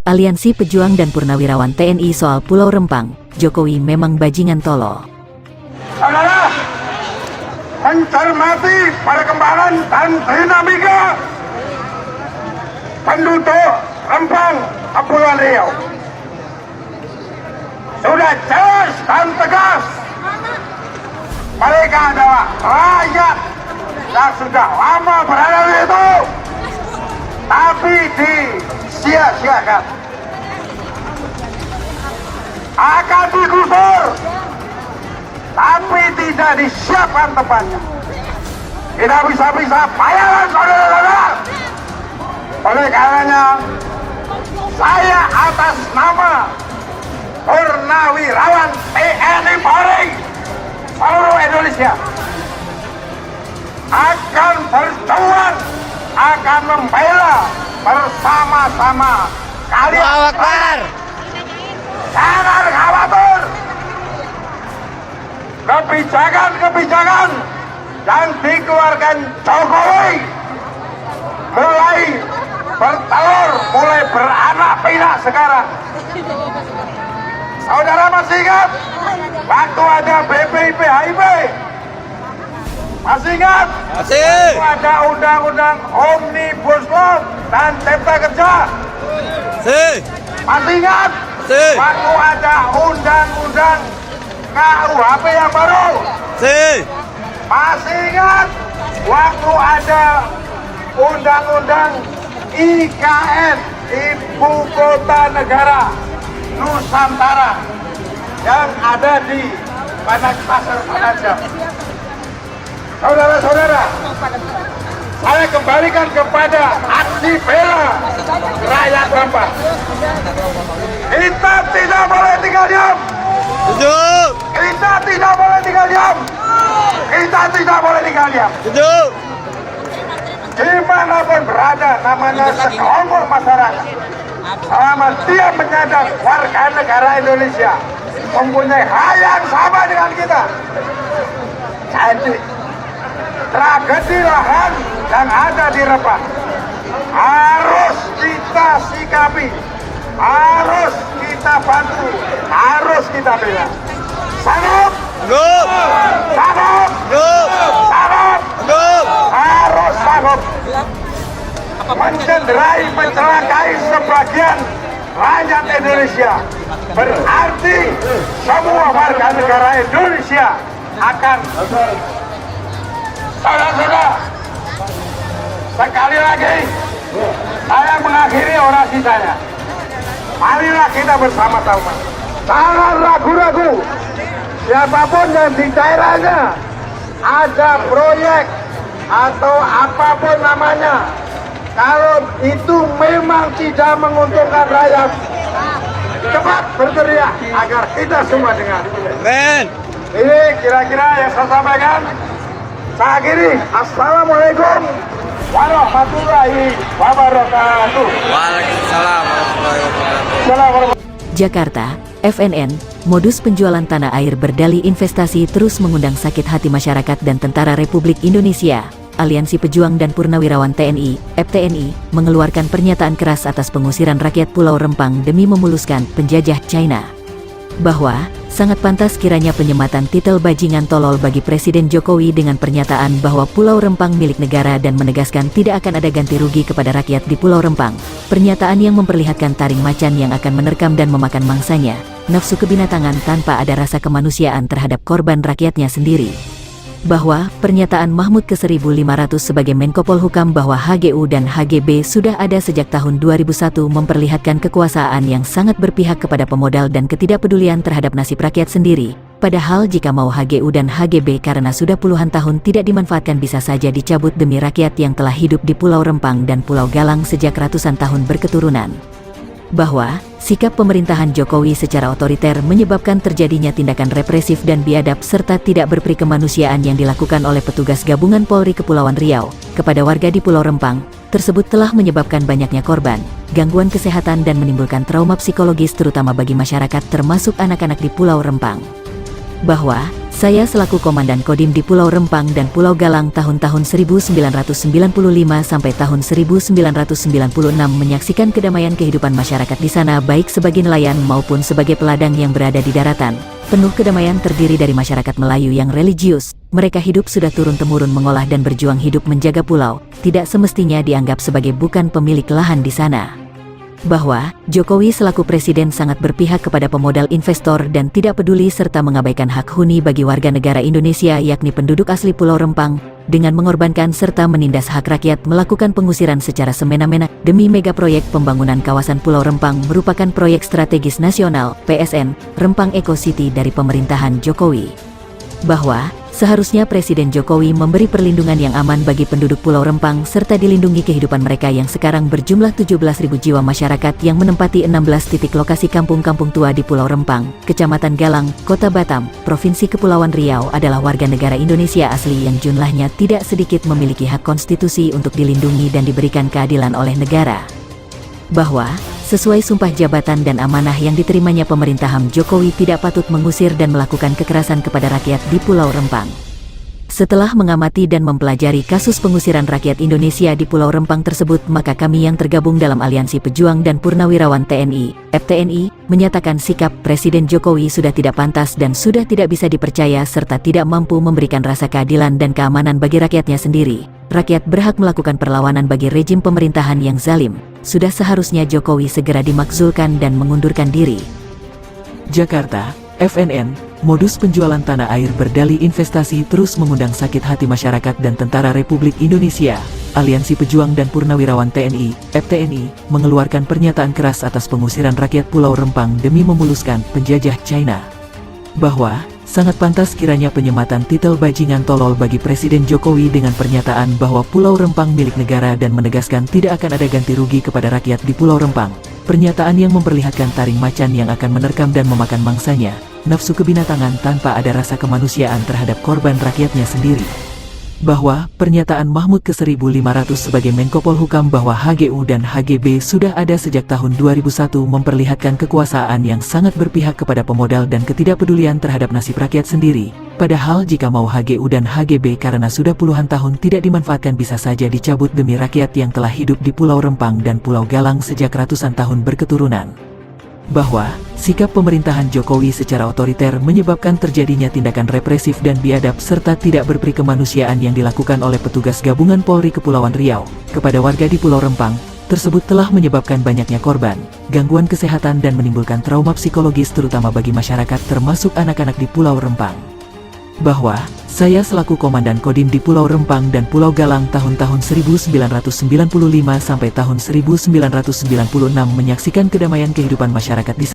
Aliansi Pejuang dan Purnawirawan TNI soal Pulau Rempang, Jokowi memang bajingan tolol. Saudara, mencermati perkembangan dan dinamika penduduk Rempang, Kepulauan Riau, sudah jelas dan tegas mereka adalah rakyat yang sudah lama berada di situ, tapi disia-siakan, akan digusur, tapi tidak disiapkan tempatnya. Tidak bisa bayangkan saudara-saudara. Oleh karenanya, saya atas nama Purnawirawan TNI Polri seluruh Indonesia akan berjuang, akan membela bersama-sama kalian. Jangan khawatir. Kebijakan-kebijakan yang dikeluarkan Jokowi mulai bertelur, mulai beranak pinak sekarang. Saudara masih ingat waktu ada BPIP HIP? Masih ingat? Masih. Waktu ada undang-undang Omnibus Law dan Cipta Kerja? Masih ingat? Masih. Waktu ada undang-undang KUHP yang baru? Masih ingat? Waktu ada undang-undang IKN, Ibu Kota Negara Nusantara, yang ada di Pasar Penajam. Saudara-saudara, saya kembalikan kepada aksi bela rakyat Rempang. Kita tidak boleh tinggal diam. Kita tidak boleh tinggal diam. Kita tidak boleh tinggal diam. Dimanapun berada namanya sekelompok masyarakat, selama dia menyadar warga negara Indonesia mempunyai hak yang sama dengan kita, jadi tragedi lahan yang ada di Rempang harus kita sikapi, harus kita bantu, harus kita bela. Sanggup? Sanggup? Sanggup? Harus sanggup. Mencederai, mencelakai sebagian rakyat Indonesia berarti semua warga negara Indonesia akan. Saudara-saudara, sekali lagi saya mengakhiri orasi saya. Marilah kita bersama-sama, jangan ragu-ragu. Siapapun yang di daerahnya ada proyek atau apapun namanya, kalau itu memang tidak menguntungkan rakyat, cepat berteriak agar kita semua dengar. Ini kira-kira yang saya sampaikan. Saya akhiri. Assalamualaikum warahmatullahi wabarakatuh. Waalaikumsalam warahmatullahi wabarakatuh. Jakarta, FNN, modus penjualan tanah air berdalih investasi terus mengundang sakit hati masyarakat dan Tentara Republik Indonesia. Aliansi Pejuang dan Purnawirawan TNI, (FTNI), mengeluarkan pernyataan keras atas pengusiran rakyat Pulau Rempang demi memuluskan penjajah China. Bahwa sangat pantas kiranya penyematan titel bajingan tolol bagi Presiden Jokowi dengan pernyataan bahwa Pulau Rempang milik negara dan menegaskan tidak akan ada ganti rugi kepada rakyat di Pulau Rempang. Pernyataan yang memperlihatkan taring macan yang akan menerkam dan memakan mangsanya, nafsu kebinatangan tanpa ada rasa kemanusiaan terhadap korban rakyatnya sendiri. Bahwa pernyataan Mahmud ke-1500 sebagai Menko Polhukam bahwa HGU dan HGB sudah ada sejak tahun 2001 memperlihatkan kekuasaan yang sangat berpihak kepada pemodal dan ketidakpedulian terhadap nasib rakyat sendiri. Padahal jika mau HGU dan HGB karena sudah puluhan tahun tidak dimanfaatkan bisa saja dicabut demi rakyat yang telah hidup di Pulau Rempang dan Pulau Galang sejak ratusan tahun berketurunan. Bahwa sikap pemerintahan Jokowi secara otoriter menyebabkan terjadinya tindakan represif dan biadab serta tidak berperi kemanusiaan yang dilakukan oleh petugas gabungan Polri Kepulauan Riau kepada warga di Pulau Rempang tersebut telah menyebabkan banyaknya korban, gangguan kesehatan dan menimbulkan trauma psikologis terutama bagi masyarakat termasuk anak-anak di Pulau Rempang. Bahwa Saya selaku Komandan Kodim di Pulau Rempang dan Pulau Galang tahun-tahun 1995 sampai tahun 1996 menyaksikan kedamaian kehidupan masyarakat di sana baik sebagai nelayan maupun sebagai peladang yang berada di daratan. Penuh kedamaian terdiri dari masyarakat Melayu yang religius. Mereka hidup sudah turun-temurun mengolah dan berjuang hidup menjaga pulau, tidak semestinya dianggap sebagai bukan pemilik lahan di sana. Bahwa Jokowi selaku presiden sangat berpihak kepada pemodal investor dan tidak peduli serta mengabaikan hak huni bagi warga negara Indonesia yakni penduduk asli Pulau Rempang, dengan mengorbankan serta menindas hak rakyat melakukan pengusiran secara semena-mena demi mega proyek pembangunan kawasan Pulau Rempang merupakan proyek strategis nasional PSN Rempang Eco City dari pemerintahan Jokowi. Bahwa seharusnya Presiden Jokowi memberi perlindungan yang aman bagi penduduk Pulau Rempang serta dilindungi kehidupan mereka yang sekarang berjumlah 17.000 jiwa masyarakat yang menempati 16 titik lokasi kampung-kampung tua di Pulau Rempang, Kecamatan Galang, Kota Batam, Provinsi Kepulauan Riau adalah warga negara Indonesia asli yang jumlahnya tidak sedikit memiliki hak konstitusi untuk dilindungi dan diberikan keadilan oleh negara. Bahwa sesuai sumpah jabatan dan amanah yang diterimanya pemerintahan Jokowi tidak patut mengusir dan melakukan kekerasan kepada rakyat di Pulau Rempang. Setelah mengamati dan mempelajari kasus pengusiran rakyat Indonesia di Pulau Rempang tersebut, maka kami yang tergabung dalam Aliansi Pejuang dan Purnawirawan TNI, FTNI, menyatakan sikap Presiden Jokowi sudah tidak pantas dan sudah tidak bisa dipercaya serta tidak mampu memberikan rasa keadilan dan keamanan bagi rakyatnya sendiri. Rakyat berhak melakukan perlawanan bagi rejim pemerintahan yang zalim. Sudah seharusnya Jokowi segera dimakzulkan dan mengundurkan diri. Jakarta, FNN, modus penjualan tanah air berdalih investasi terus mengundang sakit hati masyarakat dan Tentara Republik Indonesia. Aliansi Pejuang dan Purnawirawan TNI, FTNI, mengeluarkan pernyataan keras atas pengusiran rakyat Pulau Rempang demi memuluskan penjajah China. Bahwa sangat pantas kiranya penyematan titel bajingan tolol bagi Presiden Jokowi dengan pernyataan bahwa Pulau Rempang milik negara dan menegaskan tidak akan ada ganti rugi kepada rakyat di Pulau Rempang. Pernyataan yang memperlihatkan taring macan yang akan menerkam dan memakan mangsanya, nafsu kebinatangan tanpa ada rasa kemanusiaan terhadap korban rakyatnya sendiri. Bahwa pernyataan Mahmud ke-1500 sebagai Menko Polhukam bahwa HGU dan HGB sudah ada sejak tahun 2001 memperlihatkan kekuasaan yang sangat berpihak kepada pemodal dan ketidakpedulian terhadap nasib rakyat sendiri. Padahal jika mau HGU dan HGB karena sudah puluhan tahun tidak dimanfaatkan bisa saja dicabut demi rakyat yang telah hidup di Pulau Rempang dan Pulau Galang sejak ratusan tahun berketurunan. Bahwa sikap pemerintahan Jokowi secara otoriter menyebabkan terjadinya tindakan represif dan biadab serta tidak berperi kemanusiaan yang dilakukan oleh petugas gabungan Polri Kepulauan Riau kepada warga di Pulau Rempang tersebut telah menyebabkan banyaknya korban, gangguan kesehatan dan menimbulkan trauma psikologis terutama bagi masyarakat termasuk anak-anak di Pulau Rempang. Bahwa saya selaku Komandan Kodim di Pulau Rempang dan Pulau Galang tahun-tahun 1995 sampai tahun 1996 menyaksikan kedamaian kehidupan masyarakat di